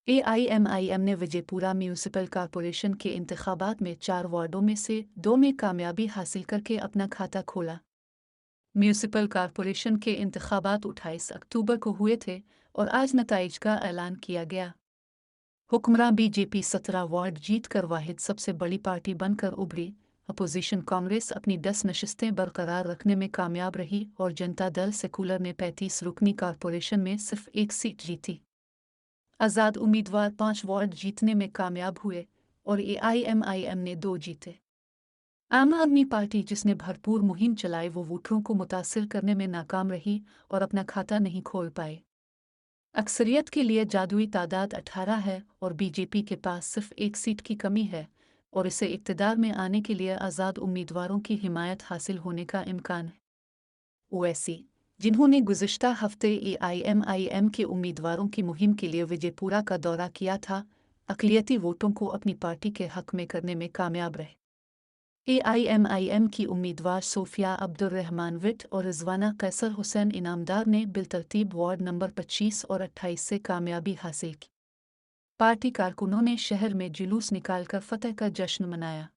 AIMIM ने Vijayapura municipal corporation के इंतखाबात में 4 वार्डों में से 2 में कामयाबी हासिल करके अपना खाता खोला। म्यूनिसिपल कॉरपोरेशन के इंतखाबात 28 अक्टूबर को हुए थे और आज नताइज का ऐलान किया गया। हुक्मरान बीजेपी 17 वार्ड जीतकर वाहिद सबसे बड़ी पार्टी बनकर उभरी। अपोजिशन कांग्रेस अपनी 10 नशिस्तें बरकरार रखने में कामयाब रही और जनता दल सेकुलर ने 35 रुकनी कॉरपोरेशन में सिर्फ एक सीट जीती। आज़ाद उम्मीदवार 5 वार्ड जीतने में कामयाब हुए और AIMIM ने 2 जीते। आम आदमी पार्टी जिसने भरपूर मुहिम चलाई वो वोटरों को मुतासिर करने में नाकाम रही और अपना खाता नहीं खोल पाए। अक्सरियत के लिए जादुई तादाद 18 है और बीजेपी के पास सिर्फ एक सीट की कमी है और इसे इक़्तिदार में आने के लिए आज़ाद उम्मीदवारों की हिमायत हासिल होने का इम्कान है। ओवैसी, जिन्होंने गुज़िश्ता हफ्ते AIMIM के उम्मीदवारों की मुहिम के लिए विजयपुरा का दौरा किया था, अक़लियती वोटों को अपनी पार्टी के हक़ में करने में कामयाब रहे। AIMIM की उम्मीदवार सोफिया अब्दुर्रहमान विट और रिजवाना कैसर हुसैन इनामदार ने बिलतरतीब वार्ड नंबर 25 और 28 से कामयाबी हासिल की। पार्टी कारकुनों ने शहर में जुलूस निकालकर फतह का जश्न मनाया।